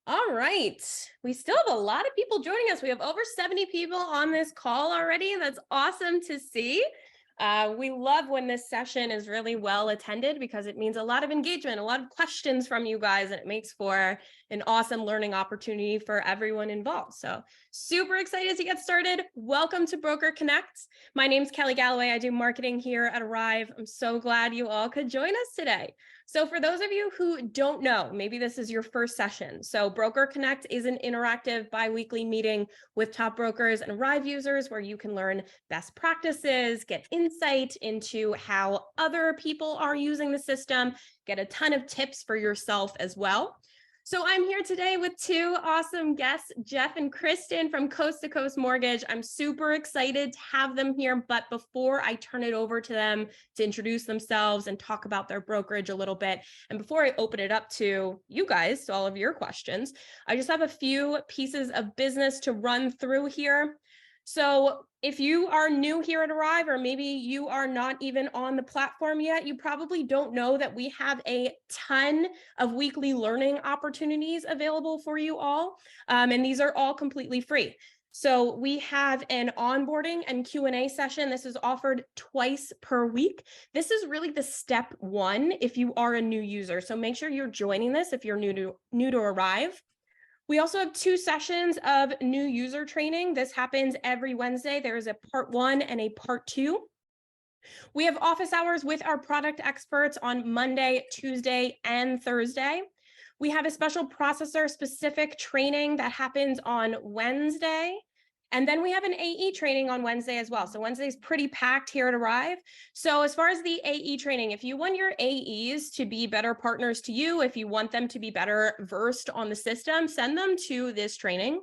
All right. We still have a lot of people joining us. We have over 70 people on this call already. That's awesome to see. We love when this session is really well attended because it means a lot of engagement, a lot of questions from you guys, and it makes for an awesome learning opportunity for everyone involved. So super excited to get started. Welcome to Broker Connect. My name's Kelly Galloway. I do marketing here at ARIVE. I'm so glad you all could join us today. So for those of you who don't know, maybe this is your first session. So Broker Connect is an interactive bi-weekly meeting with top brokers and ARIVE users where you can learn best practices, get insight into how other people are using the system, get a ton of tips for yourself as well. So I'm here today with two awesome guests, Jeff and Kristen from Coast2Coast Mortgage. I'm super excited to have them here, but before I turn it over to them to introduce themselves and talk about their brokerage a little bit, and before I open it up to you guys, to all of your questions, I just have a few pieces of business to run through here. So if you are new here at ARIVE, or maybe you are not even on the platform yet, you probably don't know that we have a ton of weekly learning opportunities available for you all. And these are all completely free. So we have an onboarding and Q&A session. This is offered twice per week. This is really the step one if you are a new user. So make sure you're joining this if you're new to ARIVE. We also have 2 sessions of new user training. This happens every Wednesday. There is a part 1 and a part 2. We have office hours with our product experts on Monday, Tuesday, and Thursday. We have a special processor specific training that happens on Wednesday. And then we have an AE training on Wednesday as well. So Wednesday's pretty packed here at ARIVE. So as far as the AE training, if you want your AEs to be better partners to you, if you want them to be better versed on the system, send them to this training.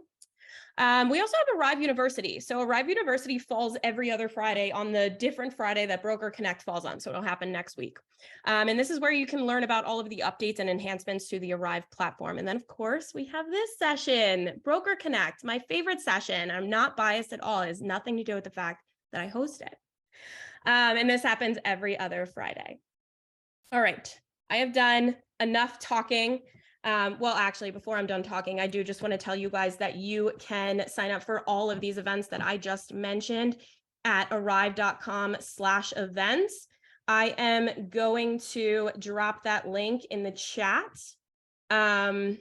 We also have ARIVE University. So ARIVE University falls every other Friday on the different Friday that Broker Connect falls on. So it'll happen next week. And this is where you can learn about all of the updates and enhancements to the ARIVE platform. And then of course we have this session, Broker Connect, my favorite session. I'm not biased at all. It has nothing to do with the fact that I host it. And this happens every other Friday. All right, I have done enough talking. Well, actually, before I'm done talking, I do just want to tell you guys that you can sign up for all of these events that I just mentioned at arrive.com/events. I am going to drop that link in the chat. Yeah,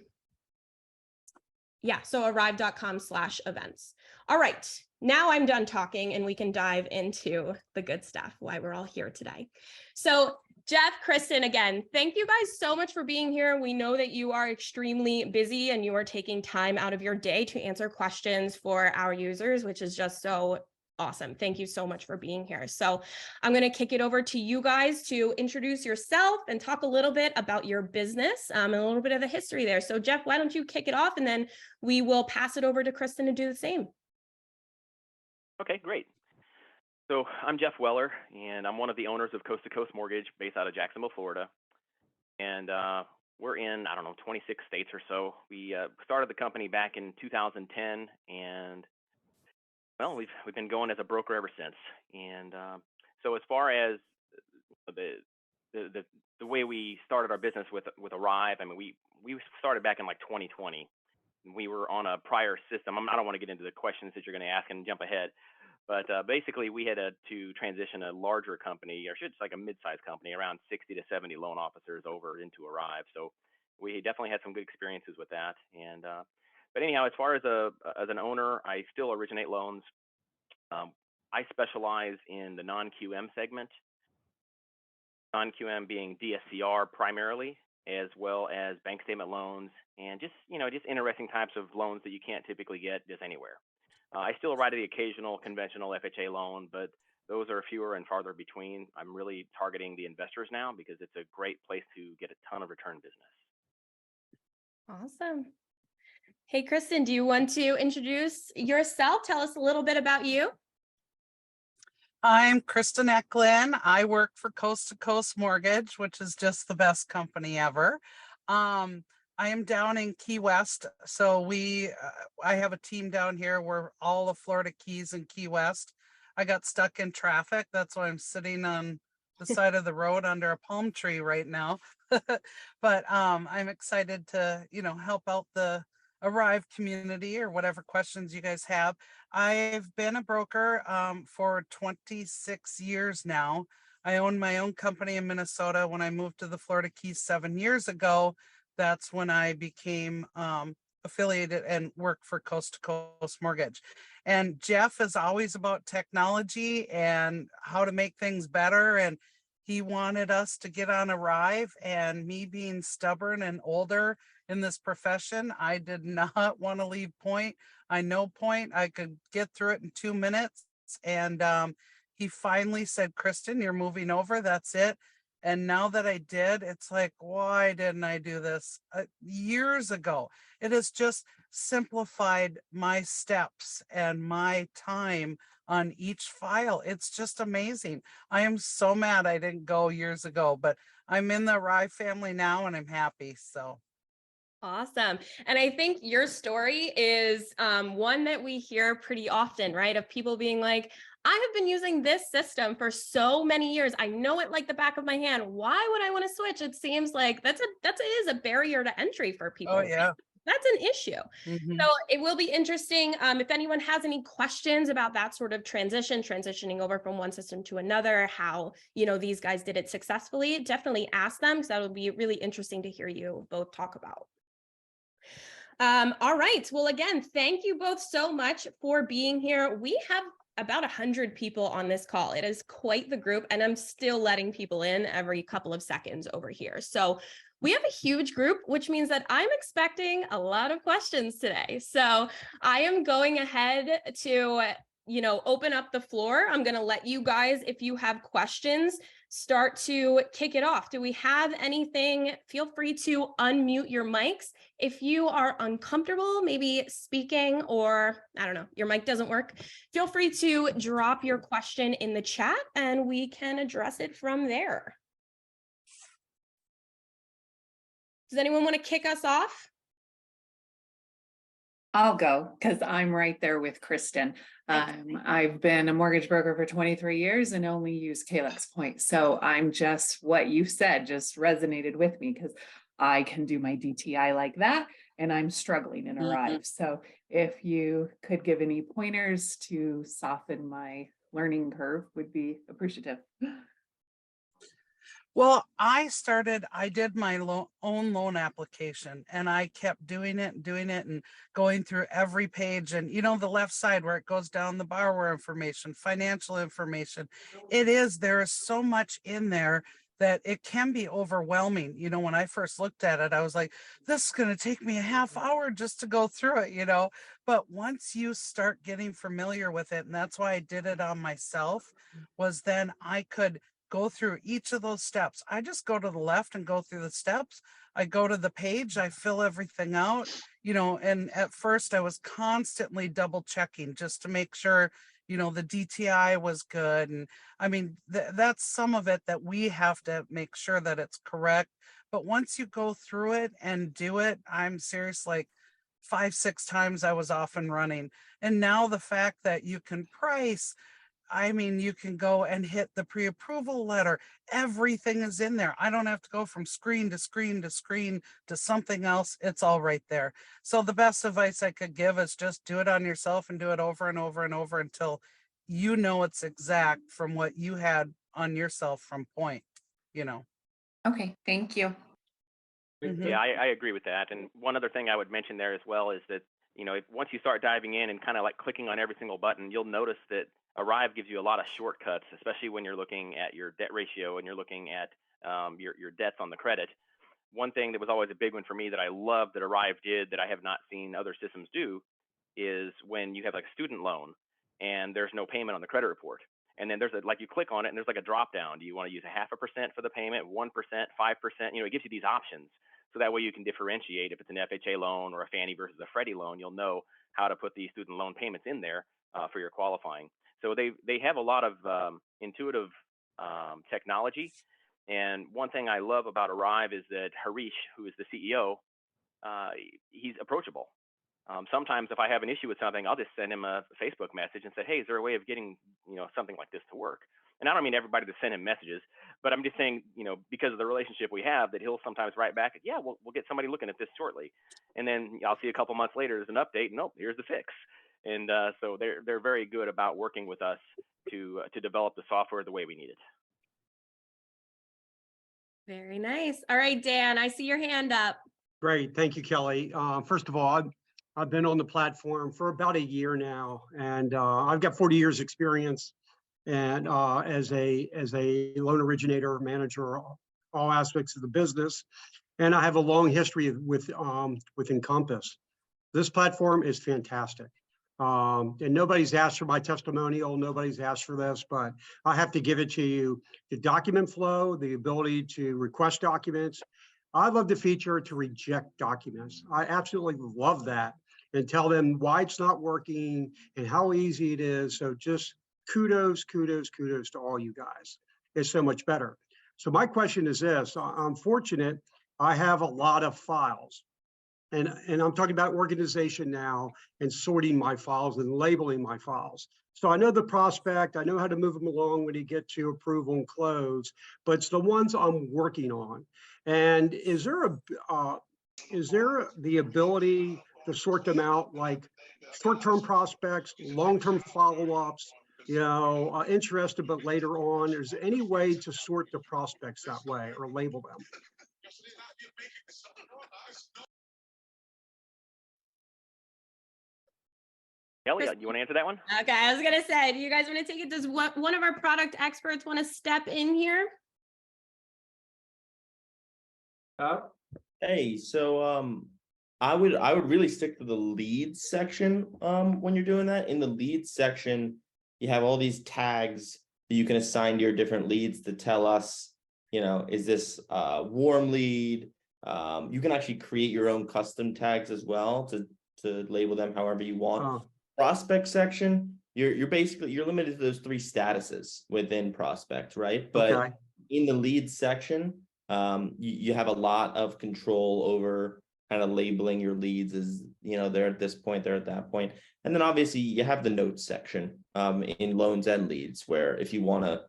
so arrive.com/events. All right, now I'm done talking and we can dive into the good stuff, why we're all here today. So Jeff, Kristen, again, thank you guys so much for being here. We know that you are extremely busy and you are taking time out of your day to answer questions for our users, which is just so awesome. Thank you so much for being here. So I'm going to kick it over to you guys to introduce yourself and talk a little bit about your business and a little bit of the history there. So Jeff, why don't you kick it off and then we will pass it over to Kristen to do the same. Okay, great. So I'm Jeff Weller, and I'm one of the owners of Coast2Coast Mortgage based out of Jacksonville, Florida. And we're in, 26 states or so. We started the company back in 2010, and well, we've been going as a broker ever since. And so as far as the way we started our business with ARIVE, I mean, we started back in like 2020. We were on a prior system. I don't want to get into the questions that you're going to ask and jump ahead. But basically, we had to transition a larger company, or it's like a mid-sized company, around 60 to 70 loan officers over into ARIVE. So we definitely had some good experiences with that. And but anyhow, as far as an owner, I still originate loans. I specialize in the non-QM segment, non-QM being DSCR primarily, as well as bank statement loans, and just interesting types of loans that you can't typically get just anywhere. I still write the occasional conventional FHA loan, but those are fewer and farther between. I'm really targeting the investors now because it's a great place to get a ton of return business. Awesome. Hey, Kristen, do you want to introduce yourself? Tell us a little bit about you. I'm Kristen Eklund. I work for Coast2Coast Mortgage, which is just the best company ever. I am down in Key West, so I have a team down here where all of Florida Keys and Key West. I got stuck in traffic. That's why I'm sitting on the side of the road under a palm tree right now. But I'm excited to, help out the ARIVE community or whatever questions you guys have. I've been a broker for 26 years now. I own my own company in Minnesota. When I moved to the Florida Keys 7 years ago, that's when I became affiliated and work for Coast to Coast Mortgage. And Jeff is always about technology and how to make things better. And he wanted us to get on ARIVE, and me being stubborn and older in this profession, I did not want to leave Point. I know Point, I could get through it in 2 minutes. And he finally said, Kristen, you're moving over. That's it. And now that I did, it's like, why didn't I do this years ago? It has just simplified my steps and my time on each file. It's just amazing. I am so mad I didn't go years ago, but I'm in the Rye family now and I'm happy. So. Awesome. And I think your story is one that we hear pretty often, right? Of people being like, I have been using this system for so many years. I know it like the back of my hand. Why would I want to switch? It seems like that is a barrier to entry for people. Oh, yeah. That's an issue. So it will be interesting if anyone has any questions about that sort of transitioning over from one system to another, how, these guys did it successfully, definitely ask them, because that would be really interesting to hear you both talk about. All right. Well, again, thank you both so much for being here. We have about 100 people on this call. It is quite the group, and I'm still letting people in every couple of seconds over here. So we have a huge group, which means that I'm expecting a lot of questions today. So I am going ahead to, open up the floor. I'm going to let you guys, if you have questions, start to kick it off. Do we have anything? Feel free to unmute your mics. If you are uncomfortable, maybe speaking, or I don't know, your mic doesn't work, feel free to drop your question in the chat and we can address it from there. Does anyone want to kick us off? I'll go because I'm right there with Kristen. I've been a mortgage broker for 23 years and only use Calyx Point. So I'm just what you said just resonated with me because I can do my DTI like that and I'm struggling in ARIVE. So if you could give any pointers to soften my learning curve would be appreciative. Well, I did my own loan application and I kept doing it and going through every page. And the left side where it goes down the borrower information, financial information, there is so much in there that it can be overwhelming. When I first looked at it, I was like, this is going to take me a half hour just to go through it, but once you start getting familiar with it, and that's why I did it on myself, was then I could go through each of those steps. I just go to the left and go through the steps. I go to the page, I fill everything out, and at first I was constantly double checking just to make sure, the DTI was good. And I mean, that's some of it that we have to make sure that it's correct. But once you go through it and do it, I'm serious, like 5-6 times I was off and running. And now the fact that you can price, I mean, you can go and hit the pre-approval letter. Everything is in there. I don't have to go from screen to screen to screen to something else. It's all right there. So the best advice I could give is just do it on yourself and do it over and over and over until it's exact from what you had on yourself from Point, Okay, thank you. Yeah, I agree with that. And one other thing I would mention there as well is that, once you start diving in and kind of like clicking on every single button, you'll notice that ARIVE gives you a lot of shortcuts, especially when you're looking at your debt ratio and you're looking at your debts on the credit. One thing that was always a big one for me that I love that ARIVE did that I have not seen other systems do is when you have like a student loan and there's no payment on the credit report. And then you click on it and there's like a drop down. Do you want to use 0.5% for the payment, 1%, 5%? It gives you these options. So that way you can differentiate if it's an FHA loan or a Fannie versus a Freddie loan, you'll know how to put the student loan payments in there for your qualifying. So they have a lot of intuitive technology. And one thing I love about ARIVE is that Harish, who is the CEO, he's approachable. Sometimes if I have an issue with something, I'll just send him a Facebook message and say, hey, is there a way of getting something like this to work? and I don't mean everybody to send him messages, but I'm just saying, because of the relationship we have, that he'll sometimes write back, yeah, we'll get somebody looking at this shortly. And then I'll see a couple months later, there's an update, and here's the fix. And so they're very good about working with us to develop the software the way we need it. Very nice. All right, Dan, I see your hand up. Great. Thank you, Kelly. First of all, I've been on the platform for about a year now, and I've got 40 years experience and as a loan originator, manager, all aspects of the business. And I have a long history with Encompass. This platform is fantastic. And nobody's asked for my testimonial, nobody's asked for this, but I have to give it to you. The document flow, the ability to request documents. I love the feature to reject documents. I absolutely love that, and tell them why it's not working and how easy it is. So just kudos to all you guys. It's so much better. So my question is this: I'm fortunate, I have a lot of files. And I'm talking about organization now and sorting my files and labeling my files. So I know the prospect, I know how to move them along when you get to approval and close, but it's the ones I'm working on. And is there the ability to sort them out, like short-term prospects, long-term follow-ups, interested but later on? Is there any way to sort the prospects that way or label them? Kelly, you want to answer that one? Okay, I was gonna say, do you guys want to take it? Does one of our product experts want to step in here? Hey, so I would really stick to the leads section when you're doing that. In the leads section, you have all these tags that you can assign to your different leads to tell us, is this a warm lead? You can actually create your own custom tags as well to label them however you want. Prospect section, you're limited to those 3 statuses within prospect, right? But in the leads section, you have a lot of control over kind of labeling your leads as, they're at this point, they're at that point. And then obviously you have the notes section in loans and leads, where if you want to,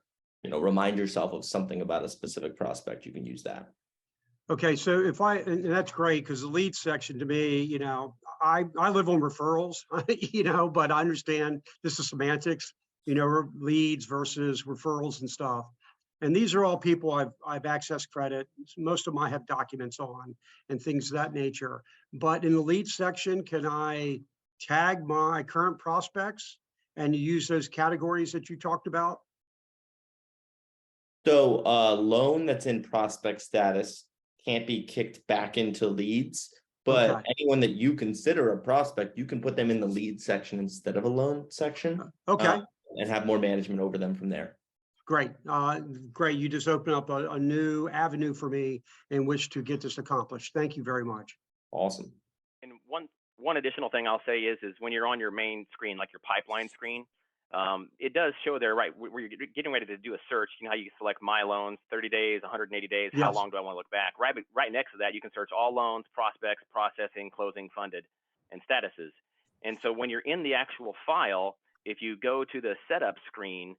remind yourself of something about a specific prospect, you can use that. Okay, so and that's great, because the lead section to me, I live on referrals, but I understand this is semantics, leads versus referrals and stuff. And these are all people I've accessed credit. Most of them I have documents on and things of that nature. But in the lead section, can I tag my current prospects and use those categories that you talked about? So a loan that's in prospect status can't be kicked back into leads, but anyone that you consider a prospect, you can put them in the lead section instead of a loan section. And have more management over them from there. Great. Great. You just opened up a new avenue for me in which to get this accomplished. Thank you very much. Awesome. And one additional thing I'll say is when you're on your main screen, like your pipeline screen, it does show there, right, where you're getting ready to do a search. How you select my loans, 30 days, 180 days, how long do I want to look back? Right next to that, you can search all loans, prospects, processing, closing, funded, and statuses. And so when you're in the actual file, if you go to the setup screen,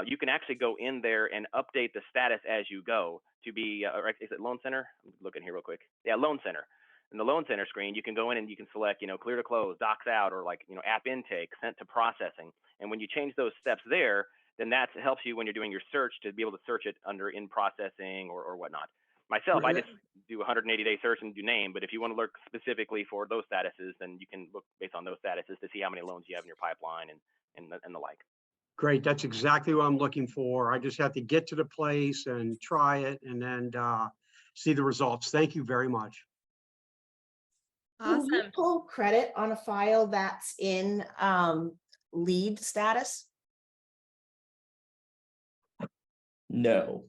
you can actually go in there and update the status as you go to be, is it Loan Center? I'm looking here real quick. Yeah, Loan Center. In the Loan Center screen, you can go in and you can select, clear to close, docs out, or app intake, sent to processing. And when you change those steps there, then that helps you when you're doing your search to be able to search it under in processing or whatnot. Myself, I just do a 180-day search and do name, but if you want to look specifically for those statuses, then you can look based on those statuses to see how many loans you have in your pipeline and the like. Great. That's exactly what I'm looking for. I just have to get to the place and try it and then see the results. Thank you very much. Awesome. Can you pull credit on a file that's in lead status? No.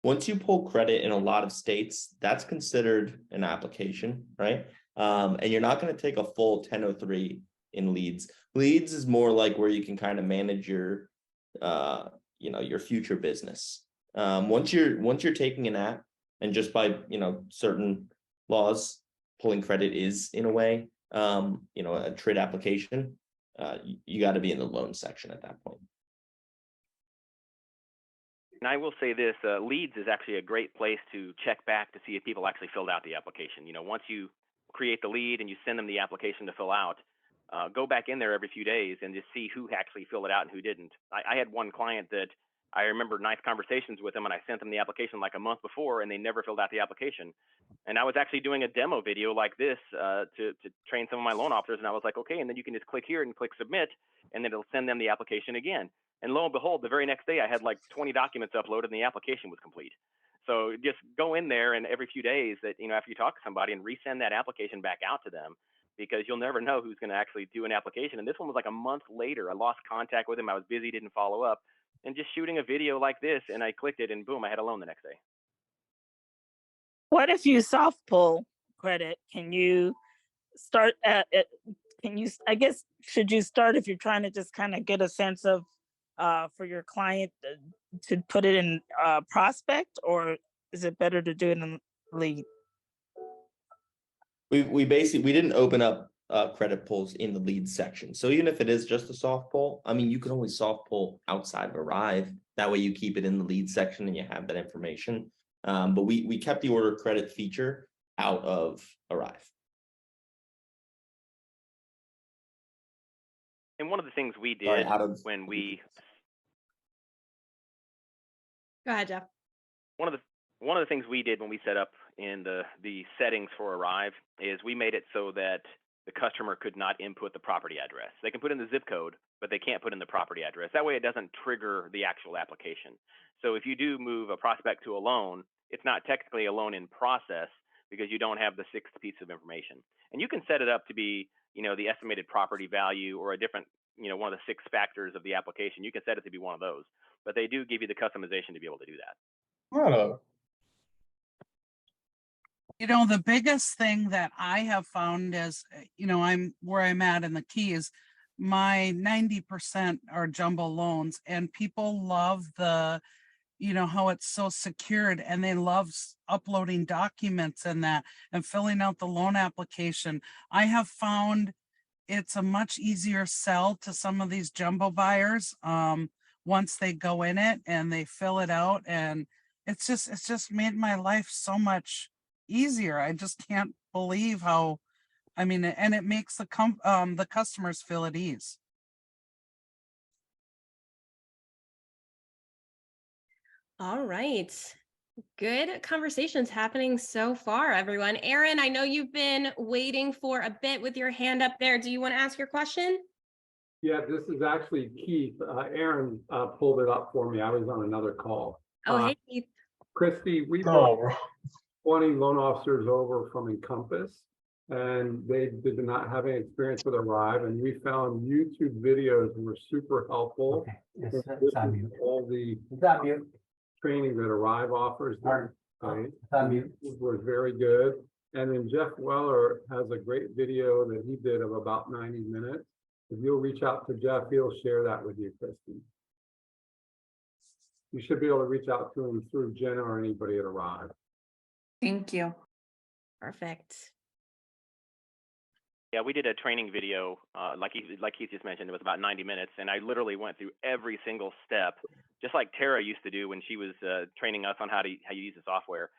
Once you pull credit in a lot of states, that's considered an application, right? And you're not going to take a full 1003 in leads. Leads is more like where you can kind of manage your, your future business. Once you're taking an app, and just by certain laws, pulling credit is in a way, a trade application. You got to be in the loan section at that point. And I will say this, Leads is actually a great place to check back to see if people actually filled out the application. You know, once you create the lead and you send them the application to fill out, go back in there every few days and just see who actually filled it out and who didn't. I had one client that I remember nice conversations with them, and I sent them the application like a month before, and they never filled out the application. And I was actually doing a demo video like this to train some of my loan officers, and I was like, okay, and then you can just click here and click submit, and then it'll send them the application again. And lo and behold, the very next day, I had like 20 documents uploaded, and the application was complete. So just go in there, and every few days that, you know, after you talk to somebody, and resend that application back out to them, because you'll never know who's going to actually do an application. And this one was like a month later. I lost contact with him. I was busy, didn't follow up, and just shooting a video like this, and I clicked it, and boom, I had a loan the next day. What if you soft pull credit? Can you start at it? Can you, I guess, should you start if you're trying to just kind of get a sense of for your client to put it in prospect, or is it better to do it in lead? We didn't open up credit pulls in the lead section. So even if it is just a soft pull, I mean, you can always soft pull outside of ARIVE. That way you keep it in the lead section and you have that information. But we kept the order credit feature out of ARIVE. And one of the things we did when we Go ahead, Jeff. one of the things we did when we set up in the settings for ARIVE is we made it so that the customer could not input the property address. They can put in the zip code, but they can't put in the property address. That way it doesn't trigger the actual application. So if you do move a prospect to a loan, it's not technically a loan in process because you don't have the sixth piece of information. And you can set it up to be, you know, the estimated property value or a different, you know, one of the 6 factors of the application. You can set it to be one of those, but they do give you the customization to be able to do that. Hello. You know, the biggest thing that I have found is, you know, where I'm at in the Keys, my 90% are jumbo loans, and people love the, you know, how it's so secured, and they love uploading documents and that and filling out the loan application. I have found it's a much easier sell to some of these jumbo buyers once they go in it and they fill it out, and it's just made my life so much easier. I just can't believe how, I mean, and it makes the customers feel at ease. All right. Good conversations happening so far, everyone. Aaron, I know you've been waiting for a bit with your hand up there. Do you want to ask your question? Yeah, this is actually Keith. Aaron pulled it up for me. I was on another call. Oh, hey, Keith. Christy, we brought 20 loan officers over from Encompass, and they did not have any experience with ARIVE, and we found YouTube videos that were super helpful. Okay. All the training that ARIVE offers. Right? Was very good. And then Jeff Weller has a great video that he did of about 90 minutes. If you'll reach out to Jeff, he'll share that with you, Kristen. You should be able to reach out to him through Jenna or anybody at ARIVE. Thank you. Perfect. Yeah, we did a training video, like Keith just mentioned. It was about 90 minutes, and I literally went through every single step, just like Tara used to do when she was training us on how you use the software.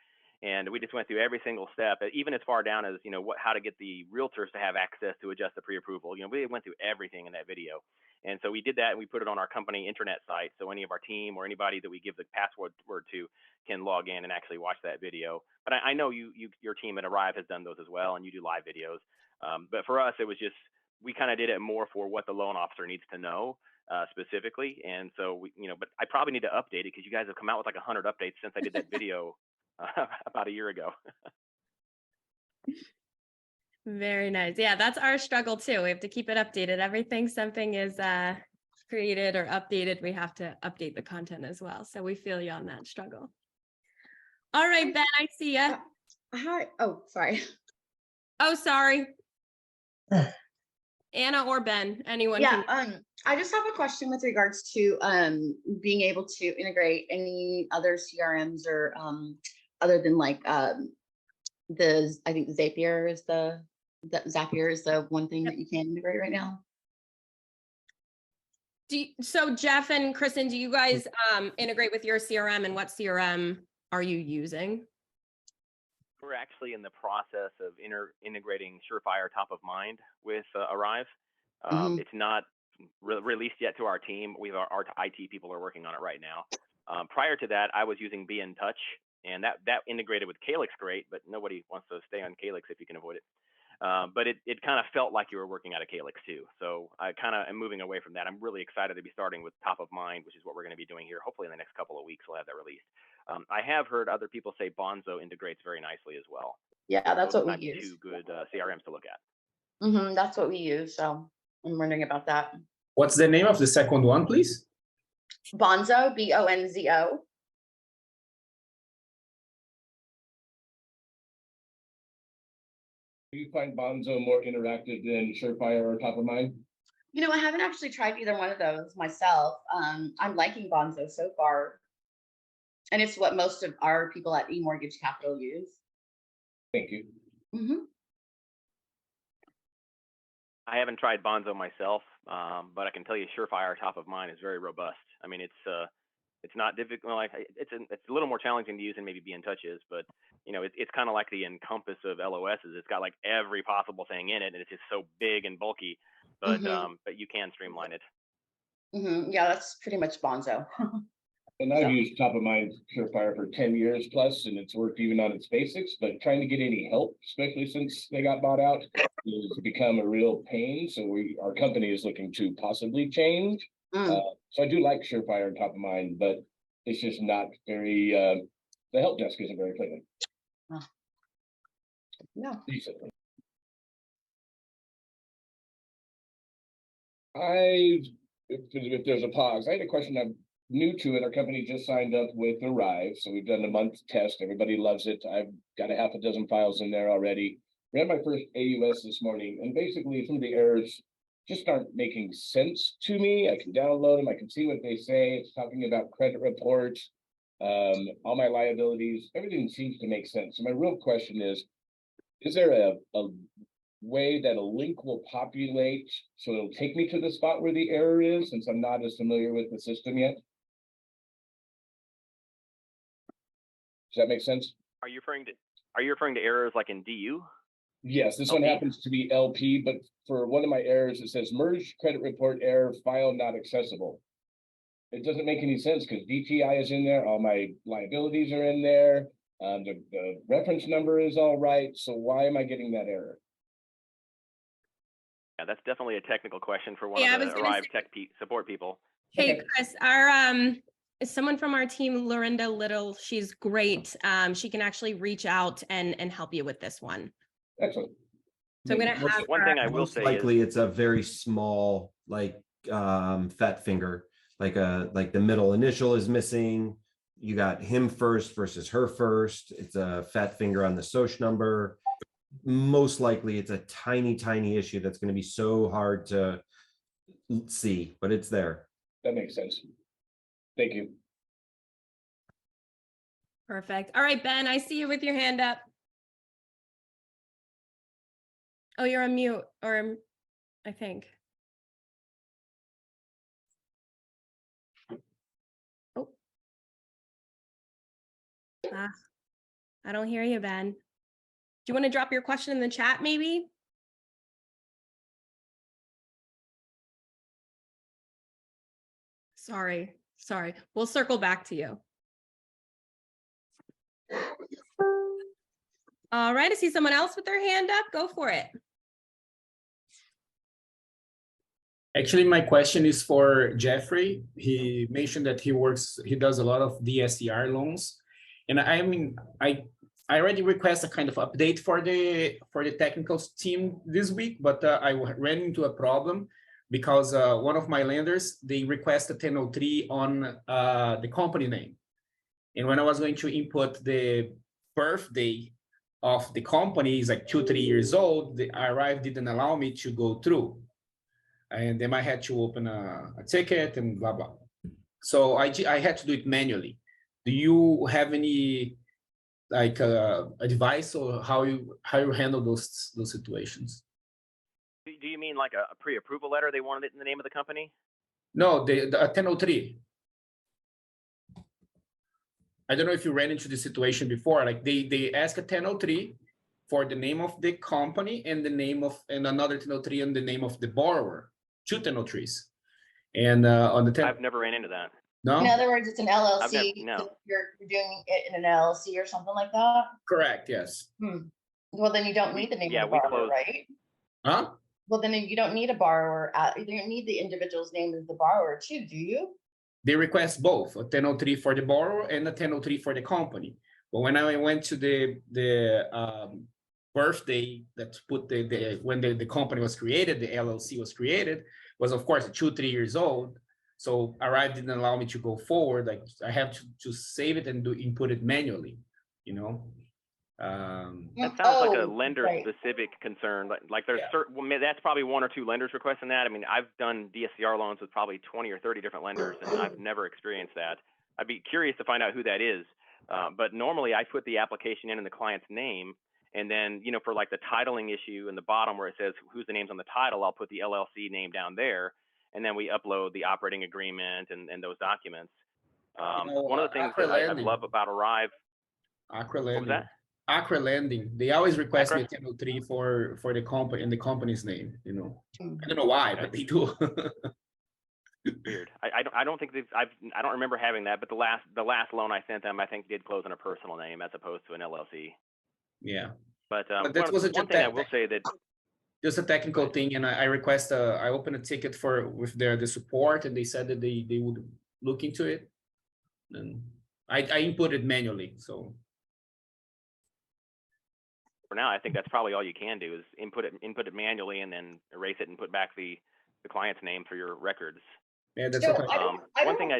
And we just went through every single step, even as far down as, you know, how to get the realtors to have access to adjust the pre-approval. You know, we went through everything in that video. And so we did that, and we put it on our company intranet site, so any of our team or anybody that we give the password to can log in and actually watch that video. But I know your team at ARIVE has done those as well, and you do live videos. But for us, it was just, we kind of did it more for what the loan officer needs to know specifically. And so we, you know, but I probably need to update it because you guys have come out with like 100 updates since I did that video about a year ago. Very nice. Yeah, that's our struggle too. We have to keep it updated. Everything something is created or updated, we have to update the content as well. So we feel you on that struggle. All right, Ben, I see ya. Hi. Oh, sorry. Oh, sorry. Anna or Ben, anyone. Yeah, I just have a question with regards to being able to integrate any other CRMs or other than like I think Zapier is the one thing that you can integrate right now. So Jeff and Kristen, do you guys integrate with your CRM, and what CRM are you using? We're actually in the process of integrating Surefire Top of Mind with ARIVE. It's not released yet to our team. Our IT people are working on it right now. Prior to that, I was using Be in Touch, and that integrated with Calyx great, but nobody wants to stay on Calyx if you can avoid it. But it kind of felt like you were working out of Calyx too. So I kind of am moving away from that. I'm really excited to be starting with Top of Mind, which is what we're going to be doing here. Hopefully in the next couple of weeks, we'll have that released. I have heard other people say Bonzo integrates very nicely as well. Yeah, that's Those what we might be use. two good CRMs to look at. That's what we use. So I'm wondering about that. What's the name of the second one, please? Bonzo, Bonzo. Do you find Bonzo more interactive than Surefire or Top of Mind? You know, I haven't actually tried either one of those myself. I'm liking Bonzo so far. And it's what most of our people at eMortgage Capital use. Thank you. I haven't tried Bonzo myself, but I can tell you Surefire Top of Mind is very robust. I mean, it's not difficult. Like it's a little more challenging to use than maybe Be in Touch is, but you know, it's kind of like the Encompass of LOSs. It's got like every possible thing in it, and it's just so big and bulky. But you can streamline it. Yeah, that's pretty much Bonzo. And I've used Top of Mind Surefire for 10 years plus, and it's worked even on its basics, but trying to get any help, especially since they got bought out, has become a real pain. So our company is looking to possibly change. So I do like Surefire and Top of Mind, but it's just not very, the help desk isn't very friendly. No. Decently. If there's a pause, I had a question. I'm new to it. Our company just signed up with ARIVE, so we've done a month test. Everybody loves it. I've got a half a dozen files in there already. Ran my first AUS this morning, and basically some of the errors just aren't making sense to me. I can download them. I can see what they say. It's talking about credit reports, all my liabilities. Everything seems to make sense. So my real question is there a way that a link will populate so it'll take me to the spot where the error is, since I'm not as familiar with the system yet? Does that make sense? Are you referring to errors like in DU? Yes, this one happens to be LP, but for one of my errors, it says merge credit report error, file not accessible. It doesn't make any sense because DTI is in there, all my liabilities are in there, the reference number is all right. So why am I getting that error? Yeah, that's definitely a technical question for one of the ARIVE tech support people. Hey, Chris, someone from our team, Lorinda Little, she's great. She can actually reach out and help you with this one. Excellent. So I'm going to have one thing I will say likely it's a very small, like fat finger, like the middle initial is missing. You got him first versus her first. It's a fat finger on the SOC number. Most likely it's a tiny issue that's going to be so hard to see, but it's there. That makes sense. Thank you. Perfect. All right, Ben, I see you with your hand up. Oh, you're on mute, or I think. Oh. I don't hear you, Ben. Do you want to drop your question in the chat, maybe? Sorry. We'll circle back to you. All right, I see someone else with their hand up. Go for it. Actually, my question is for Jeffrey. He mentioned that he does a lot of DSCR loans. And I already request a kind of update for the technical team this week, but I ran into a problem because one of my lenders, they request a 1003 on the company name. And when I was going to input the birthday of the company is like 2-3 years old, the ARIVE didn't allow me to go through. And then I had to open a ticket and blah, blah. So I had to do it manually. Do you have any advice or how you handle those situations? Do you mean like a pre-approval letter? They wanted it in the name of the company? No, the 1003. I don't know if you ran into this situation before. Like they ask a 1003 for the name of the company and the name of and another 1003 and the name of the borrower. 2 1003s. And on the 10. I've never ran into that. No. In other words, it's an LLC. no. You're doing it in an LLC or something like that. Correct. Yes. Well, then you don't need the name Yeah, of the we borrower, closed. right? Huh? Well, then you don't need a borrower. You don't need the individual's name as the borrower too, do you? They request both a 1003 for the borrower and a 1003 for the company. But when I went to the birthday that put when the company was created, the LLC was created, was of course 2-3 years old. So ARIVE didn't allow me to go forward. Like I have to save it and input it manually, you know. That sounds like a lender specific concern. Like there's certain, well, that's probably 1 or 2 lenders requesting that. I mean, I've done DSCR loans with probably 20 or 30 different lenders, and I've never experienced that. I'd be curious to find out who that is. But normally I put the application in the client's name, and then, you know, for like the titling issue in the bottom where it says who's the names on the title, I'll put the LLC name down there, and then we upload the operating agreement and those documents. One of the things that I love about ARIVE. What was that? Accra Lending, they always request me a 1003 for the company and the company's name, you know. I don't know why, but they do. Weird. I don't think I don't remember having that, but the last loan I sent them, I think did close in a personal name as opposed to an LLC. Yeah. But that was one thing I will say that just a technical thing, and I request I opened a ticket with the support, and they said that they would look into it, and I inputted manually. So for now, I think that's probably all you can do is input it manually and then erase it and put back the client's name for your records. Yeah, that's So okay. One thing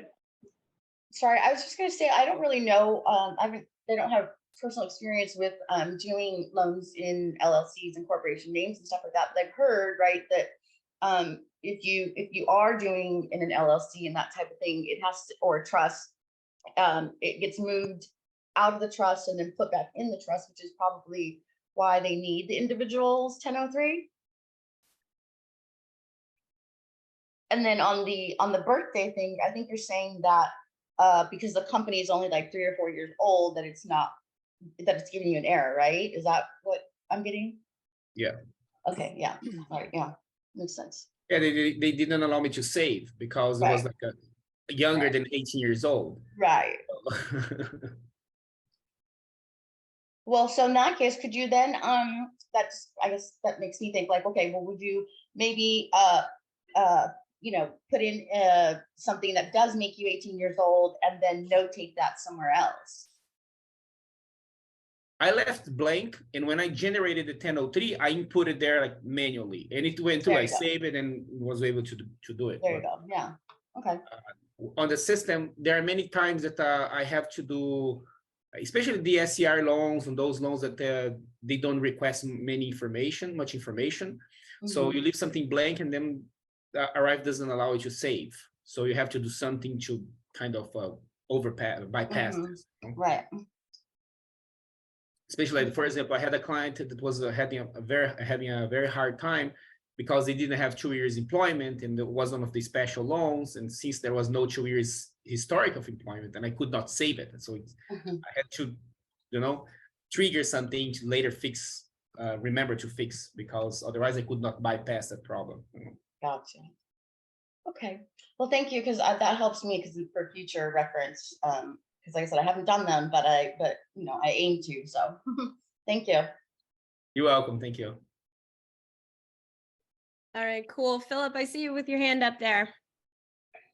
sorry, I was just going to say, I don't really know. They don't have personal experience with doing loans in LLCs and corporation names and stuff like that. But I've heard, right, that if you are doing in an LLC and that type of thing, it has to, or a trust, it gets moved out of the trust and then put back in the trust, which is probably why they need the individual's 1003. And then on the birthday thing, I think you're saying that because the company is only like 3 or 4 years old, that it's giving you an error, right? Is that what I'm getting? Yeah. Okay. Yeah. All right. Yeah. Makes sense. Yeah, they didn't allow me to save because it was like a younger than 18 years old. Right. Well, so in that case, could you then I guess that makes me think like, okay, well, would you maybe put in something that does make you 18 years old and then notate that somewhere else? I left blank, and when I generated the 1003, I inputted there like manually, and it went through. I saved it and was able to do it. There you go. Yeah. Okay. On the system, there are many times that I have to do, especially the SCR loans and those loans that they don't request much information. Mm-hmm. So you leave something blank, and then ARIVE doesn't allow you to save. So you have to do something to kind of bypass this. You know? Right. Especially, like, for example, I had a client that was having a very hard time because they didn't have 2 years employment, and it was one of the special loans. And since there was no 2 years historic of employment, and I could not save it, and so I had to, trigger something to later fix, remember to fix, because otherwise I could not bypass that problem. Gotcha. Okay. Well, thank you, because that helps me because for future reference. Because like I said, I haven't done them, but I aim to. So thank you. You're welcome. Thank you. All right, cool. Philip, I see you with your hand up there.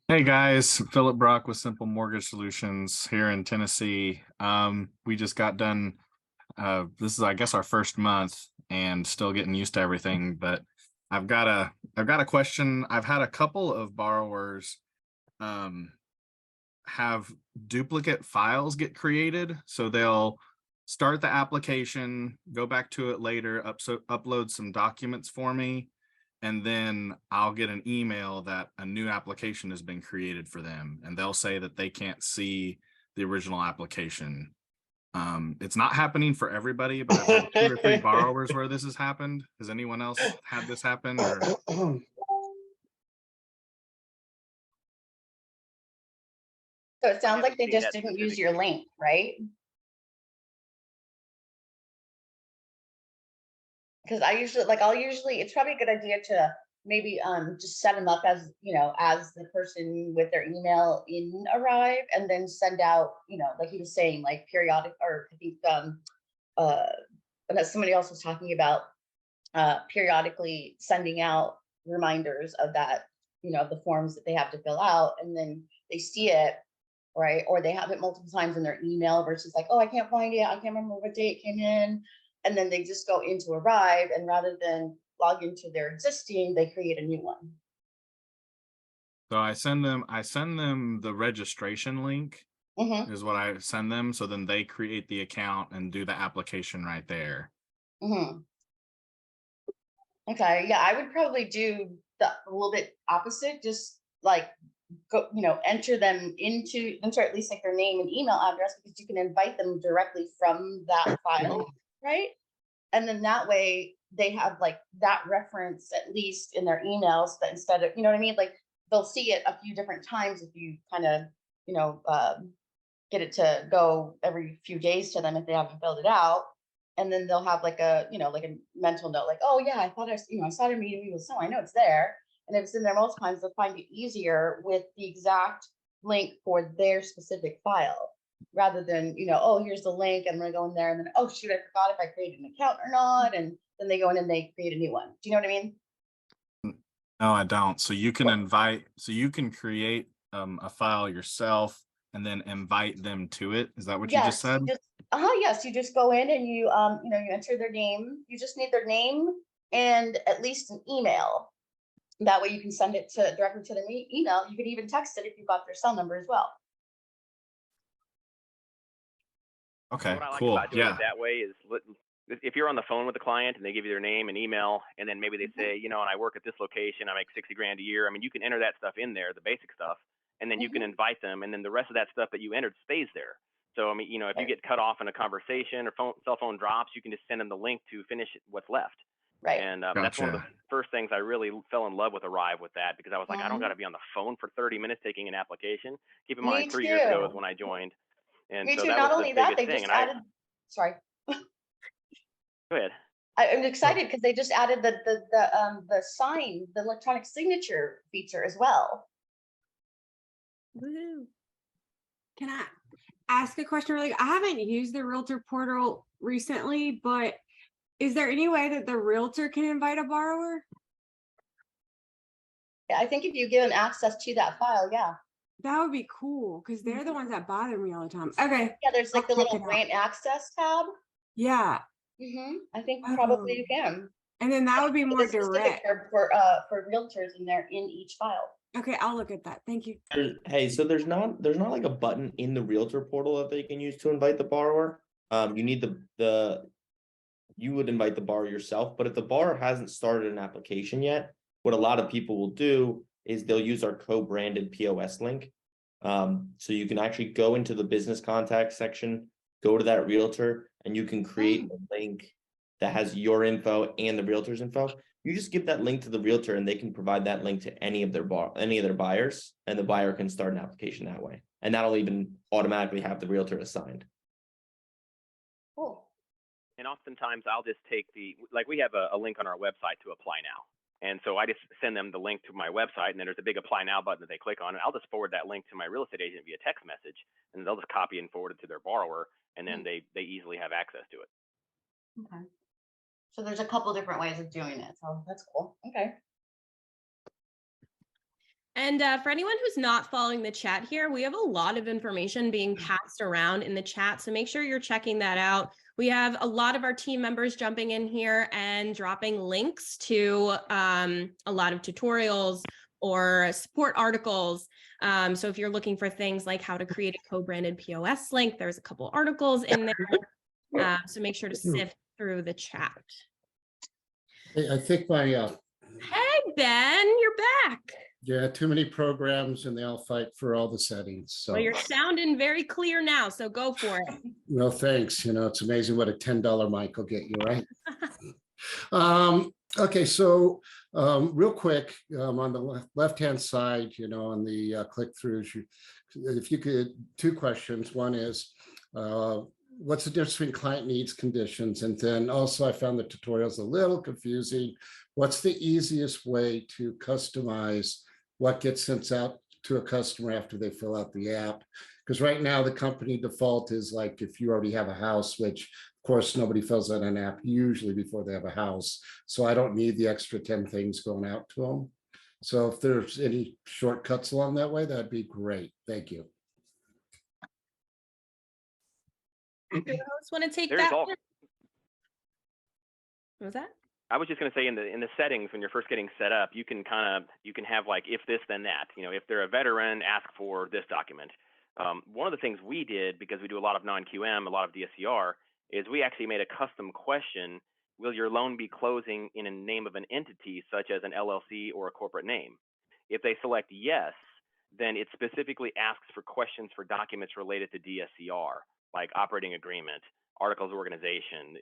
Hey guys, Philip Brock with Simple Mortgage Solutions here in Tennessee. We just got done. This is, I guess, our first month and still getting used to everything, but I've got a question. I've had a couple of borrowers have duplicate files get created. So they'll start the application, go back to it later, upload some documents for me, and then I'll get an email that a new application has been created for them. And they'll say that they can't see the original application. It's not happening for everybody, but I've had 2 or 3 borrowers where this has happened. Has anyone else had this happen? Or... So it sounds like haven't they seen just that didn't use specific your use. link, right? Because I'll usually, it's probably a good idea to maybe just set them up as, as the person with their email in Arrive, and then send out, like he was saying, like periodic, or I think and that somebody else was talking about periodically sending out reminders of that, the forms that they have to fill out, and then they see it, right? Or they have it multiple times in their email versus like, oh, I can't find it, I can't remember what day it came in. And then they just go into Arrive, and rather than log into their existing, they create a new one. So I send them the registration link Mm-hmm. is what I send them. So then they create the account and do the application right there. Mm-hmm. Okay, yeah, I would probably do a little bit opposite, just like go, enter at least like their name and email address, because you can invite them directly from that file, right? And then that way they have like that reference at least in their emails, that instead of, what I mean? Like they'll see it a few different times if you kind of, get it to go every few days to them if they haven't filled it out. And then they'll have like a, like a mental note, like, oh yeah, I thought I saw a meeting with someone, I know it's there. And if it's in there multiple times, they'll find it easier with the exact link for their specific file, rather than, oh, here's the link, and I'm gonna go in there and then, oh shoot, I forgot if I created an account or not. And then they go in and they create a new one. Do you know what I mean? No, I don't. So you can create a file yourself and then invite them to it. Is that what you just said? Yes, you just go in and you enter their name. You just need their name and at least an email. That way you can send it directly to their email. You can even text it if you've got their cell number as well. Okay, What I like cool. about doing it that way is, if you're on the phone with the client and they give you their name and email, and then maybe they say, and I work at this location, I make 60 grand a year. I mean, you can enter that stuff in there, the basic stuff, and then you can invite them, and then the rest of that stuff that you entered stays there. So, I mean, if you get cut off in a conversation or cell phone drops, you can just send them the link to finish what's left. Right. And that's one of the first things I really fell in love with Arrive with that, because I was like, I don't got to be on the phone for 30 minutes taking an application. Keep in mind, 3 years ago is when I joined. And Me so too. that Not was only the that, biggest they thing. just added. Sorry. Go ahead. I'm excited because they just added the sign, the electronic signature feature as well. Woo. Can I ask a question really? I haven't used the realtor portal recently, but is there any way that the realtor can invite a borrower? Yeah, I think if you give them access to that file, yeah. That would be cool, because they're the ones that bother me all the time. Okay. Yeah, there's like the little grant access tab. Yeah. I think probably you can. And then that would be more specific direct for realtors, and they're in each file. Okay, I'll look at that. Thank you. Hey, so there's not like a button in the realtor portal that they can use to invite the borrower. You need you would invite the borrower yourself, but if the borrower hasn't started an application yet, what a lot of people will do is they'll use our co-branded POS link. So you can actually go into the business contact section, go to that realtor, and you can create a link that has your info and the realtor's info. You just give that link to the realtor, and they can provide that link to any of their buyers, and the buyer can start an application that way. And that'll even automatically have the realtor assigned. Cool. And oftentimes I'll just take we have a link on our website to apply now. And so I just send them the link to my website, and then there's a big apply now button that they click on, and I'll just forward that link to my real estate agent via text message, and they'll just copy and forward it to their borrower, and then they easily have access to it. Okay. So there's a couple different ways of doing it. So that's cool. Okay. And for anyone who's not following the chat here, we have a lot of information being passed around in the chat. So make sure you're checking that out. We have a lot of our team members jumping in here and dropping links to a lot of tutorials or support articles. So if you're looking for things like how to create a co-branded POS link, there's a couple articles in there. So make sure to sift through the chat. Hey, I think my Hey, Ben, you're back. yeah, too many programs and they all fight for all the settings. So Well, you're sounding very clear now, so go for it. no thanks. It's amazing what a $10 mic will get you, right? Okay, so real quick, on the left-hand side, on the click-throughs, if you could, two questions. One is, what's the difference between client needs conditions? And then also I found the tutorials a little confusing. What's the easiest way to customize what gets sent out to a customer after they fill out the app? Because right now the company default is like, if you already have a house, which of course nobody fills out an app usually before they have a house. So I don't need the extra 10 things going out to them. So if there's any shortcuts along that way, that'd be great. Thank you. Just want to take There's that. all- What was that? I was just going to say in the settings when you're first getting set up, you can have like if this then that. You know, if they're a veteran, ask for this document. One of the things we did, because we do a lot of non-QM, a lot of DSCR, is we actually made a custom question: will your loan be closing in a name of an entity such as an LLC or a corporate name? If they select yes, then it specifically asks for questions for documents related to DSCR, like operating agreement, articles of organization,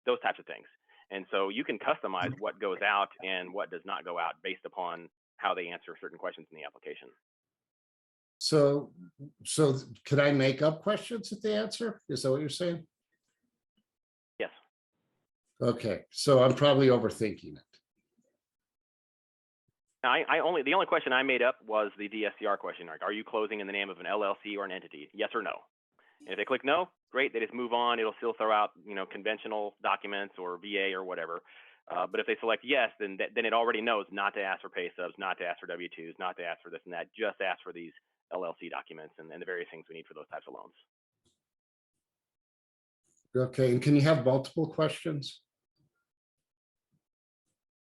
those types of things. And so you can customize what goes out and what does not go out based upon how they answer certain questions in the application. So could I make up questions that they answer? Is that what you're saying? Yes. Okay, so I'm probably overthinking it. Now, the only question I made up was the DSCR question. Like, are you closing in the name of an LLC or an entity? Yes or no. And if they click no, great, they just move on. It'll still throw out, you know, conventional documents or VA or whatever. But if they select yes, then it already knows not to ask for pay stubs, not to ask for W-2s, not to ask for this and that, just ask for these LLC documents and the various things we need for those types of loans. Okay, and can you have multiple questions?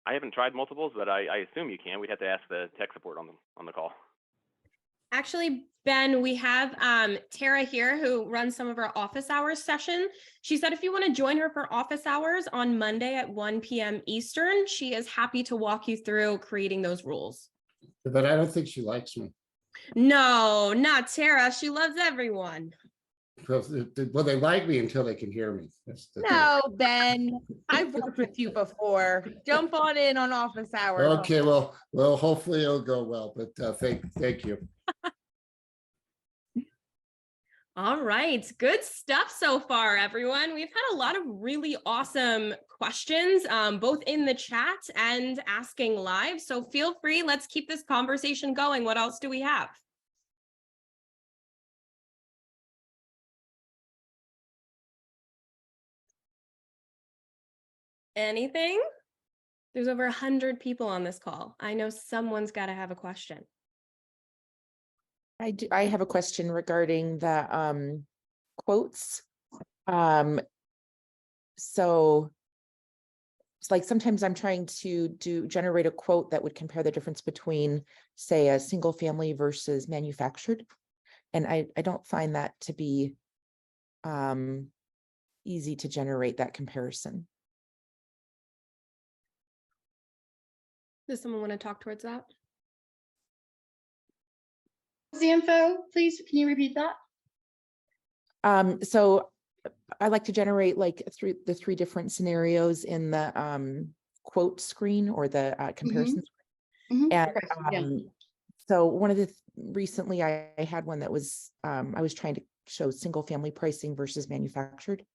I haven't tried multiples, but I assume you can. We'd have to ask the tech support on the call. Actually, Ben, we have Tara here who runs some of our office hours session. She said if you want to join her for office hours on Monday at 1 p.m. Eastern, she is happy to walk you through creating those rules. But I don't think she likes me. No, not Tara. She loves everyone. Well, they like me until they can hear me. That's the thing. No, Ben, I've worked with you before. Jump on in on office hours. Okay, well, hopefully it'll go well, but thank you. All right, good stuff so far, everyone. We've had a lot of really awesome questions, both in the chat and asking live. So feel free, let's keep this conversation going. What else do we have? Anything? There's over 100 people on this call. I know someone's got to have a question. I have a question regarding the quotes. So it's like sometimes I'm trying to generate a quote that would compare the difference between, say, a single family versus manufactured. And I don't find that to be easy to generate that comparison. Does someone want to talk towards that? The info, please, can you repeat that? So I like to generate like the three different scenarios in the quote screen or the comparison screen. And so one of the recently I had one that was I was trying to show single family pricing versus manufactured.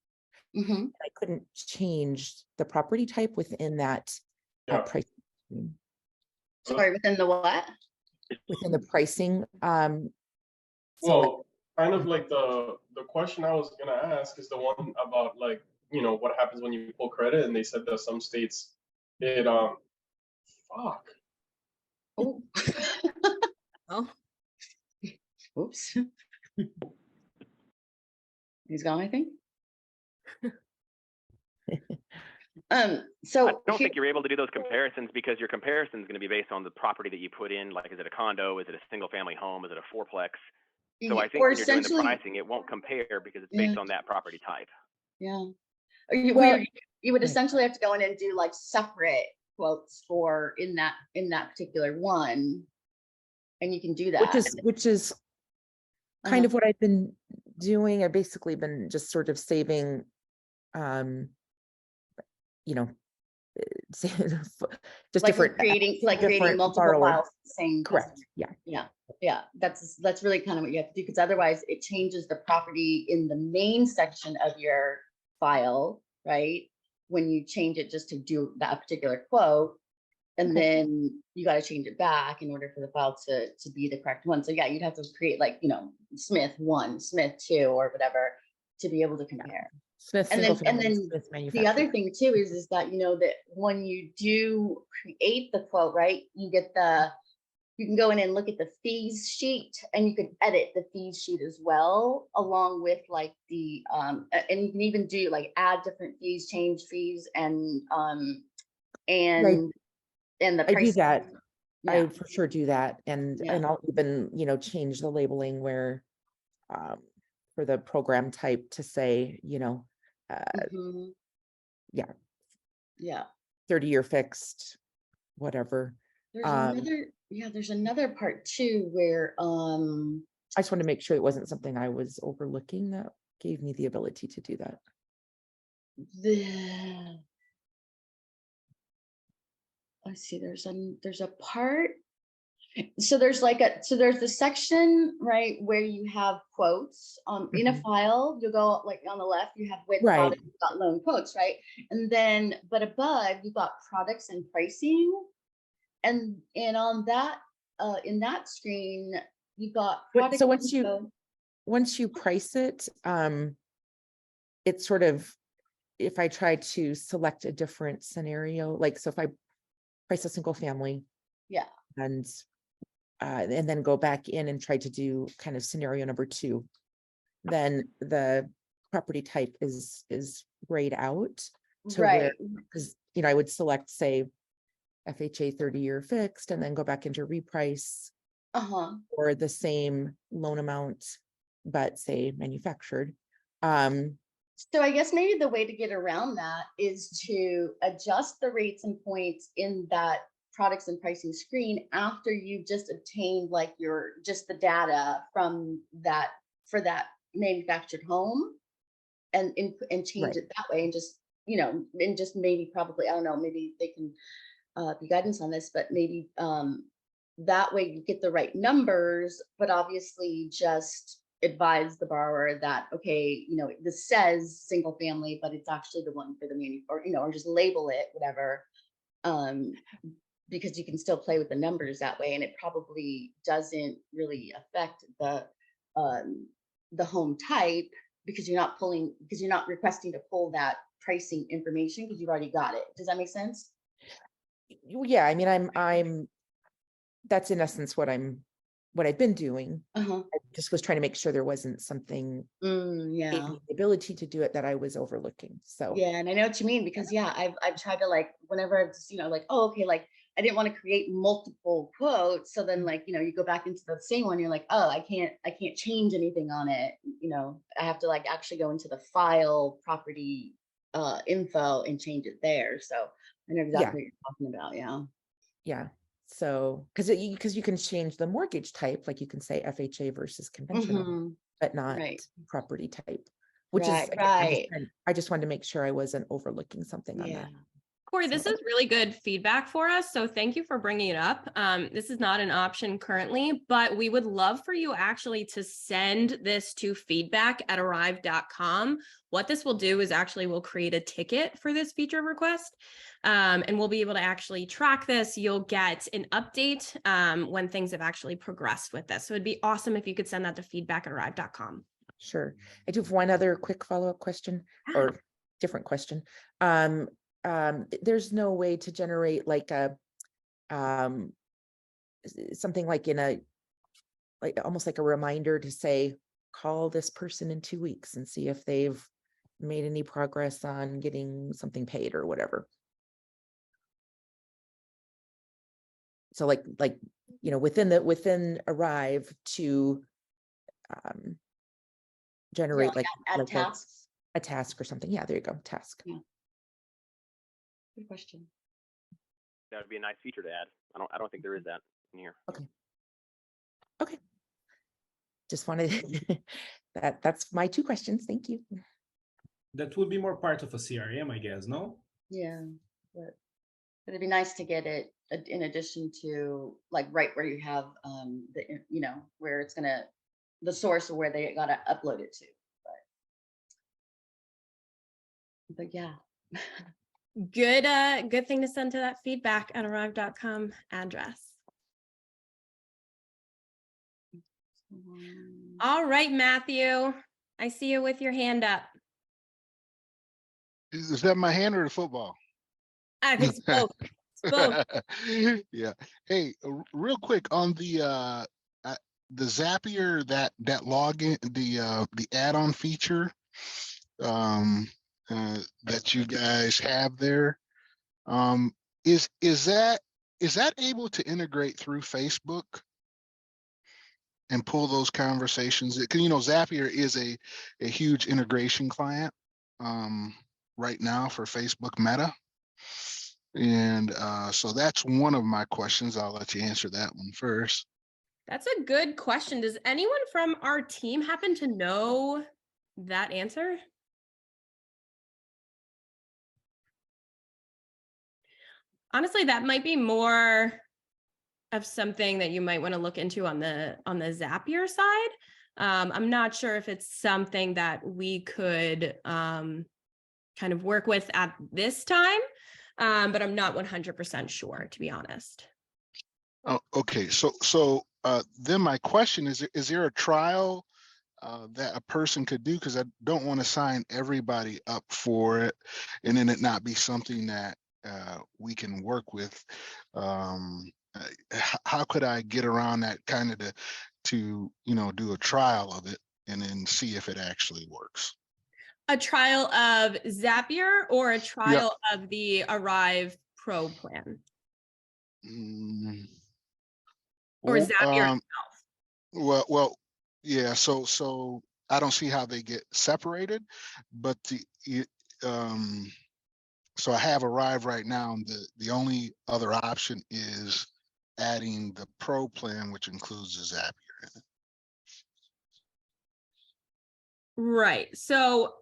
I couldn't change the property type within that price screen. Sorry, within the what? Within the pricing. Well, kind of like the question I was gonna ask is the one about, like, you know, what happens when you pull credit, and they said that some states it fuck. Oh. Oh. Oops. He's gone, I think. So I don't think you're able to do those comparisons because your comparison is going to be based on the property that you put in. Like, is it a condo? Is it a single family home? Is it a fourplex? So I think when you're doing the pricing, it won't compare because it's based on that property type. Yeah. You would essentially have to go in and do like separate quotes for in that particular one. And you can do that. Which is kind of what I've been doing. I've basically been just sort of saving, you know, just Like we're different, creating different multiple borrower. files, same Correct. customer. Yeah. Yeah, that's really kind of what you have to do, because otherwise it changes the property in the main section of your file, right? When you change it just to do that particular quote, and then you got to change it back in order for the file to be the correct one. So yeah, you'd have to create like, you know, Smith 1, Smith 2, or whatever to be able to compare. Smith And single then family, Smith the manufactured. other thing too is that, you know, that when you do create the quote, right, you can go in and look at the fees sheet, and you can edit the fees sheet as well, along with like the and you can even do like add different fees, change fees, and the I do price. that. Yeah. I for sure do that. And Yeah. I'll even, you know, change the labeling where for the program type to say, you know, yeah, 30-year fixed, whatever. There's another part too where I just wanted to make sure it wasn't something I was overlooking that gave me the ability to do that. Let's see, there's a part. So there's the section, right, where you have quotes in a file. You'll go like on the left, you have with products, you've got loan quotes, right? And then, but above you've got products and pricing. And on that, in that screen, you've got product. So once you price it, it's sort of, if I try to select a different scenario, like, so if I price a single family, and then go back in and try to do kind of scenario number 2, then the property type is grayed out to where, because, you know, I would select, say, FHA 30-year fixed, and then go back into reprice or the same loan amount, but say manufactured. So I guess maybe the way to get around that is to adjust the rates and points in that products and pricing screen after you just obtained like just the data from that for that manufactured home, and change it that way, and just, you know, and just maybe probably, I don't know, maybe they can be guidance on this, but maybe that way you get the right numbers, but obviously just advise the borrower that, okay, you know, this says single family, but it's actually the one for the or, you know, or just label it whatever, because you can still play with the numbers that way, and it probably doesn't really affect the home type, because you're not requesting to pull that pricing information because you've already got it. Does that make sense? Yeah, I mean, I'm that's in essence what I've been doing. I just was trying to make sure there wasn't something the ability to do it that I was overlooking. So yeah, and I know what you mean, because I've tried to, like, whenever I've just, you know, like, oh, okay, like I didn't want to create multiple quotes, so then, like, you know, you go back into the same one, you're like, oh, I can't change anything on it, you know, I have to like actually go into the file property info and change it there. So I know exactly what you're talking about. Yeah. So because you can change the mortgage type, like you can say FHA versus conventional, but not property type, which is I just wanted to make sure I wasn't overlooking something on that. Corey, this is really good feedback for us. So thank you for bringing it up. This is not an option currently, but we would love for you actually to send this to feedback@arrive.com. What this will do is actually we'll create a ticket for this feature request, and we'll be able to actually track this. You'll get an update when things have actually progressed with this. So it'd be awesome if you could send that to feedback@arrive.com. Sure. I do have one other quick follow-up question or different question. There's no way to generate like a something like almost like a reminder to say, call this person in 2 weeks and see if they've made any progress on getting something paid or whatever. So like, you know, within Arrive to generate add tasks. A task or something. Yeah, there you go. Task. Yeah. Good question. That would be a nice feature to add. I don't think there is that in here. Okay. Just wanted that's my 2 questions. Thank you. That would be more part of a CRM, I guess, no? Yeah. But But it'd be nice to get it in addition to like right where you have the, where it's gonna, the source of where they gotta upload it to. But yeah. Good thing to send to that feedback at arrive.com address. All right, Matthew, I see you with your hand up. Is that my hand or the football? It's both. It's both. Yeah. Hey, real quick on the Zapier, that login, the add-on feature that you guys have there, is that able to integrate through Facebook and pull those conversations? Because Zapier is a huge integration client right now for Facebook Meta. And so that's one of my questions. I'll let you answer that one first. That's a good question. Does anyone from our team happen to know that answer? Honestly, that might be more of something that you might want to look into on the Zapier side. I'm not sure if it's something that we could kind of work with at this time, but I'm not 100% sure, to be honest. Oh, okay. So then my question is there a trial that a person could do? Because I don't want to sign everybody up for it and then it not be something that we can work with. How could I get around that kind of to do a trial of it and then see if it actually works? A trial of Zapier or a trial of the Arrive Pro plan? Or Zapier itself? Well, yeah. So I don't see how they get separated, but so I have Arrive right now, and the only other option is adding the Pro plan, which includes the Zapier in it. Right. So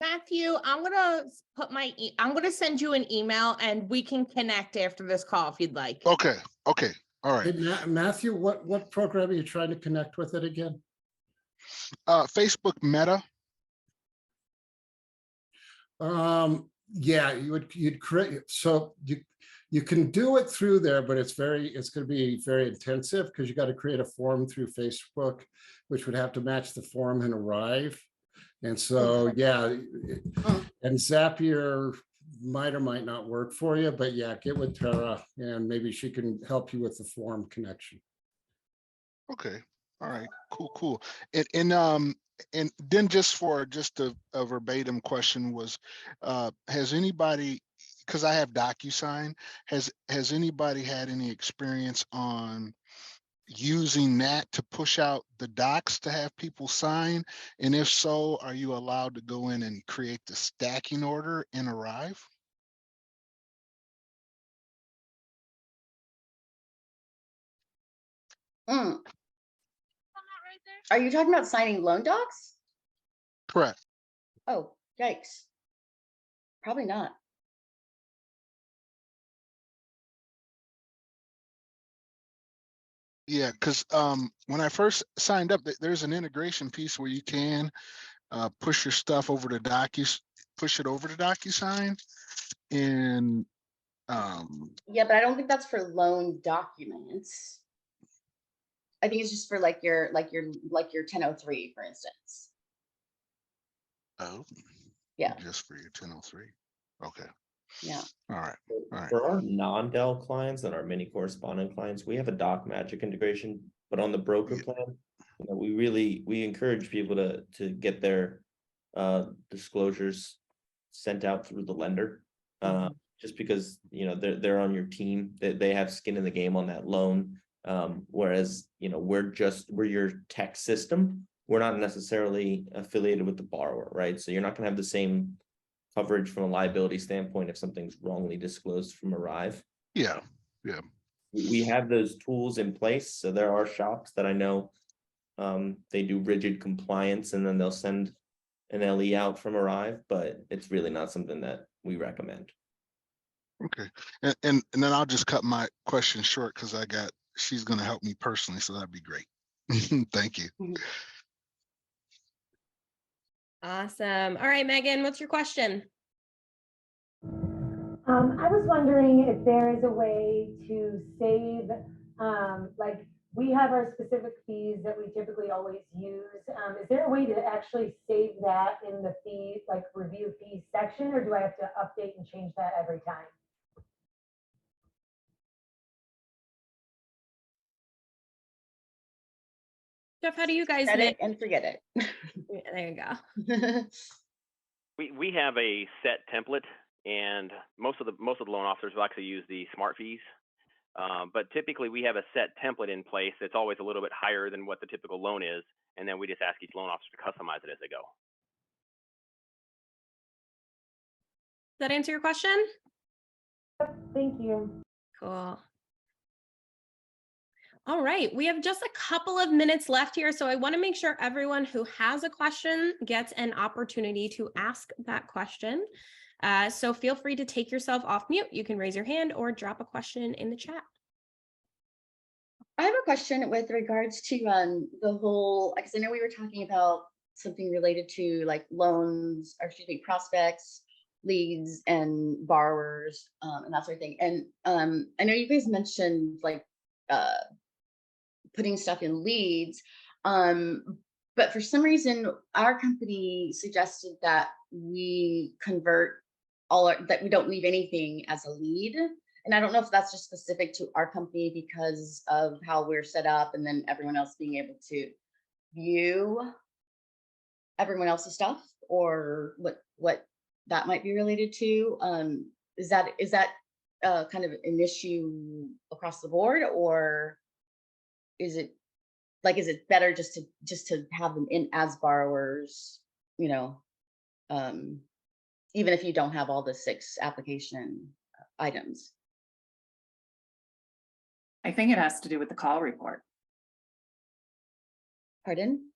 Matthew, I'm gonna send you an email and we can connect after this call if you'd like. Okay. All right. Hey, Matthew, what program are you trying to connect with it again? Facebook Meta. Yeah, you'd create, so you can do it through there, but it's going to be very intensive because you got to create a form through Facebook, which would have to match the form in Arrive. And so, yeah, and Zapier might or might not work for you, but yeah, get with Tara and maybe she can help you with the form connection. Okay. All right. Cool. And then just a verbatim question was, has anybody, because I have DocuSign, has anybody had any experience on using that to push out the docs to have people sign? And if so, are you allowed to go in and create the stacking order in Arrive? Are you talking about signing loan docs? Correct. Oh, yikes. Probably not. Yeah, because when I first signed up, there's an integration piece where you can push your stuff over to DocuSign, and Yeah, but I don't think that's for loan documents. I think it's just for like your 1003, for instance. Oh, yeah, just for your 1003. Okay. Yeah. All right. For our non-Dell clients and our mini correspondent clients, we have a Doc Magic integration, but on the broker plan, we encourage people to get their disclosures sent out through the lender, just because they're on your team, they have skin in the game on that loan. Whereas we're your tech system. We're not necessarily affiliated with the borrower, right? So you're not going to have the same coverage from a liability standpoint if something's wrongly disclosed from Arrive. Yeah. We have those tools in place. So there are shops that I know they do rigid compliance and then they'll send an LE out from Arrive, but it's really not something that we recommend. Okay, and then I'll just cut my question short because she's going to help me personally, so that'd be great. Thank you. Awesome. All right, Megan, what's your question? I was wondering if there is a way to save, like we have our specific fees that we typically always use. Is there a way to actually save that in the fee, like review fees section, or do I have to update and change that every time? Jeff, how do you guys Set it and forget it. Yeah, there you go. We have a set template, and most of the loan officers will actually use the smart fees. But typically we have a set template in place that's always a little bit higher than what the typical loan is, and then we just ask each loan officer to customize it as they go. Does that answer your question? Thank you. Cool. All right, we have just a couple of minutes left here, so I want to make sure everyone who has a question gets an opportunity to ask that question. So feel free to take yourself off mute. You can raise your hand or drop a question in the chat. I have a question with regards to the whole, because I know we were talking about something related to like loans, or excuse me, prospects, leads, and borrowers, and that sort of thing. And I know you guys mentioned like putting stuff in leads, but for some reason our company suggested that we convert that we don't leave anything as a lead. And I don't know if that's just specific to our company because of how we're set up, and then everyone else being able to view everyone else's stuff, or what that might be related to. Is that kind of an issue across the board, or is it better just to have them in as borrowers, you know, even if you don't have all the 6 application items? I think it has to do with the call report. Pardon?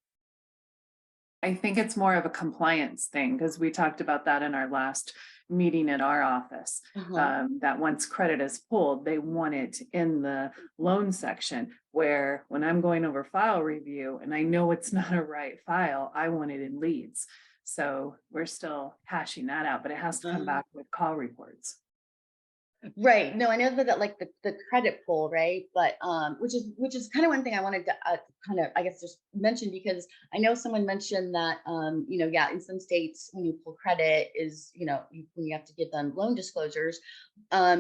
I think it's more of a compliance thing, because we talked about that in our last meeting at our office. That once credit is pulled, they want it in the loan section, where when I'm going over file review and I know it's not a right file, I want it in leads. So we're still hashing that out, but it has to come back with call reports. Right. No, I know that like the credit pull, right? But which is kind of one thing I wanted to kind of, I guess, just mention, because I know someone mentioned that you know, yeah, in some states when you pull credit is, you know, when you have to give them loan disclosures,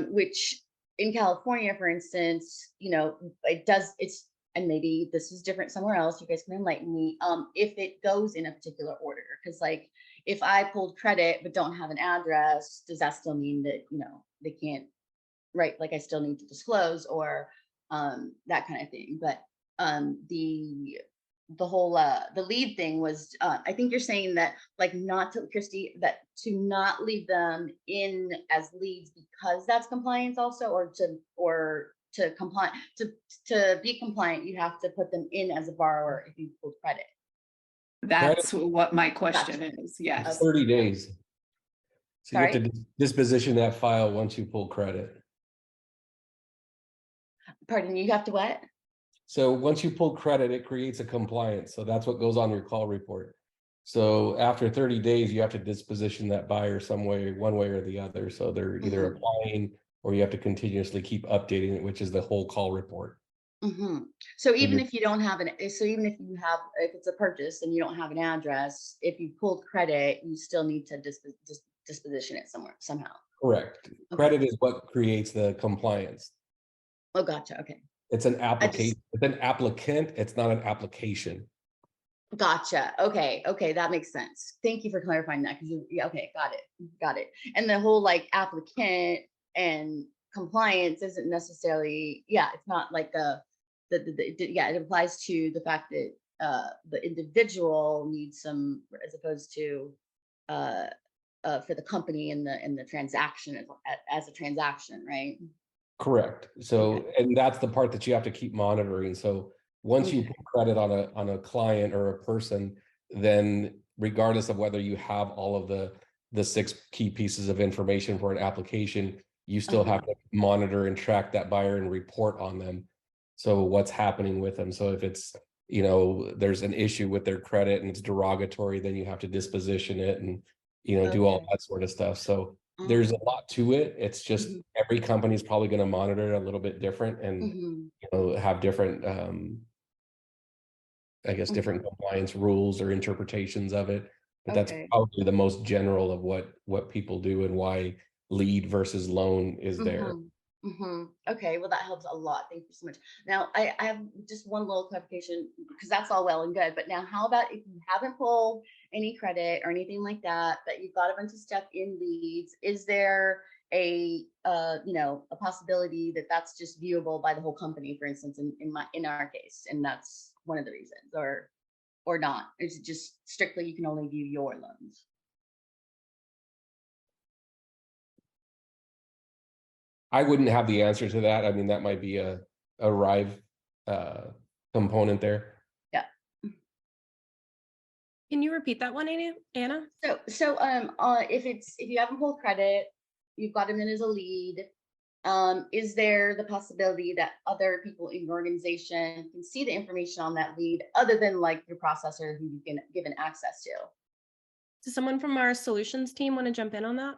which in California, for instance, you know, it's, and maybe this is different somewhere else, you guys can enlighten me, if it goes in a particular order. Because like if I pulled credit but don't have an address, does that still mean that, you know, they can't, right? Like I still need to disclose, or that kind of thing. But the whole the lead thing was, I think you're saying that like not to, Christy, that to not leave them in as leads because that's compliance also, or to comply, to be compliant, you have to put them in as a borrower if you pulled credit. That's what my question is. Yes. 30 days. So you have Sorry? to disposition that file once you pull credit. Pardon, you have to what? So once you pull credit, it creates a compliance. So that's what goes on your call report. So after 30 days, you have to disposition that buyer some way, one way or the other. So they're either applying, or you have to continuously keep updating it, which is the whole call report. So even if you don't have so even if if it's a purchase and you don't have an address, if you pulled credit, you still need to disposition it somehow. Correct. Credit is what creates the compliance. Oh, gotcha. Okay. It's an application. It's an applicant. It's not an application. Gotcha. Okay. Okay. That makes sense. Thank you for clarifying that. Yeah, okay. Got it. And the whole like applicant and compliance isn't necessarily, yeah, it's not like it applies to the fact that the individual needs some, as opposed to for the company and the transaction as a transaction, right? Correct. So, and that's the part that you have to keep monitoring. So once you put credit on a client or a person, then regardless of whether you have all of the the 6 key pieces of information for an application, you still have to monitor and track that buyer and report on them. So what's happening with them? So if it's, you know, there's an issue with their credit and it's derogatory, then you have to disposition it and, you know, do all that sort of stuff. So there's a lot to it. It's just every company is probably going to monitor it a little bit different and, you know, have different, I guess, different compliance rules or interpretations of it. But that's probably the most general of what people do and why lead versus loan is there. Okay, well, that helps a lot. Thank you so much. Now, I have just one little clarification, because that's all well and good. But now, how about if you haven't pulled any credit or anything like that, but you've got a bunch of stuff in leads? Is there a you know, a possibility that that's just viewable by the whole company, for instance, in our case, and that's one of the reasons, or not? Is it just strictly you can only view your loans? I wouldn't have the answer to that. I mean, that might be a ARIVE component there. Yeah. Can you repeat that one, Anna? So if you haven't pulled credit, you've got them in as a lead. Is there the possibility that other people in your organization can see the information on that lead, other than like your processor who you've been given access to? Does someone from our solutions team want to jump in on that?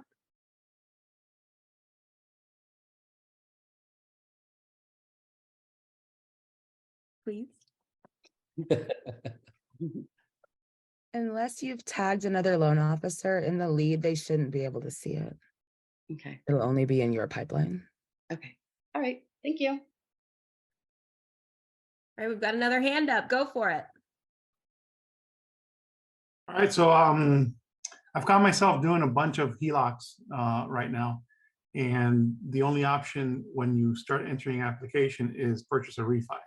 Please. Unless you've tagged another loan officer in the lead, they shouldn't be able to see it. Okay. It'll only be in your pipeline. Okay. All right. Thank you. All right, we've got another hand up. Go for it. All right, so I've got myself doing a bunch of HELOCs right now, and the only option when you start entering application is purchase a refi.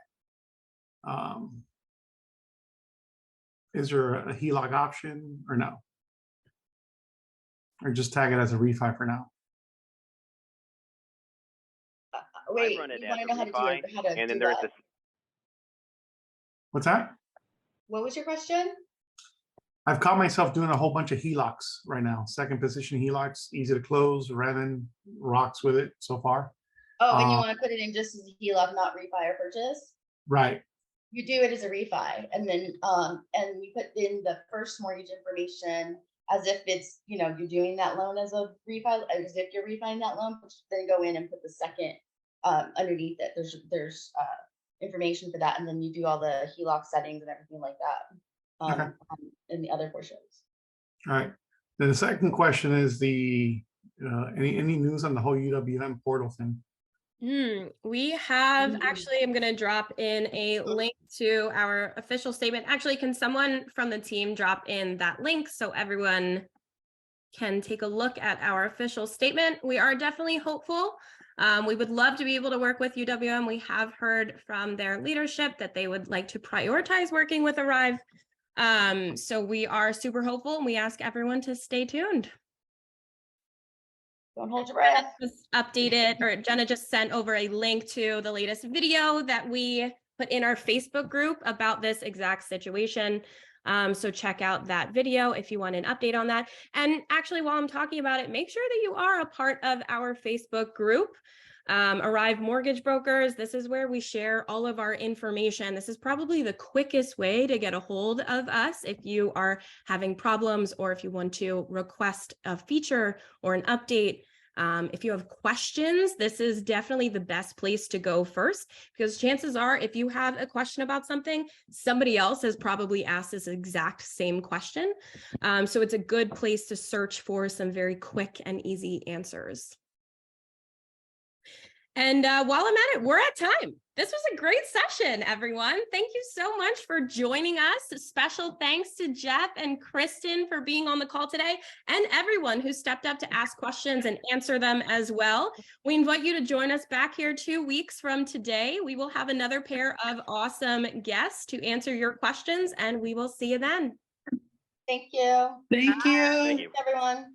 Is there a HELOC option or no? Or just tag it as a refi for now? Wait, I run it you as want to know how to do it? How to and then do there's that? this. What's that? What was your question? I've caught myself doing a whole bunch of HELOCs right now. Second position HELOCs, easy to close. Revan rocks with it so far. Oh, and you want to put it in just as a HELOC, not refi or purchase? Right. You do it as a refi, and then and you put in the first mortgage information as if it's, you know, you're doing that loan as a refi, as if you're refining that loan. But then go in and put the second underneath it. There's information for that, and then you do all the HELOC settings and everything like that in the other portions. All right. Then the second question is the any news on the whole UWM portal thing? We have actually, I'm going to drop in a link to our official statement. Actually, can someone from the team drop in that link so everyone can take a look at our official statement? We are definitely hopeful. We would love to be able to work with UWM. We have heard from their leadership that they would like to prioritize working with ARIVE. So we are super hopeful, and we ask everyone to stay tuned. Don't hold your breath. Just updated, or Jenna just sent over a link to the latest video that we put in our Facebook group about this exact situation. So check out that video if you want an update on that. And actually, while I'm talking about it, make sure that you are a part of our Facebook group. ARIVE Mortgage Brokers. This is where we share all of our information. This is probably the quickest way to get a hold of us if you are having problems, or if you want to request a feature or an update. If you have questions, this is definitely the best place to go first, because chances are if you have a question about something, somebody else has probably asked this exact same question. So it's a good place to search for some very quick and easy answers. And while I'm at it, we're at time. This was a great session, everyone. Thank you so much for joining us. Special thanks to Jeff and Kristen for being on the call today, and everyone who stepped up to ask questions and answer them as well. We invite you to join us back here 2 weeks from today. We will have another pair of awesome guests to answer your questions, and we will see you then. Thank you. Thank you. Thank you. Everyone.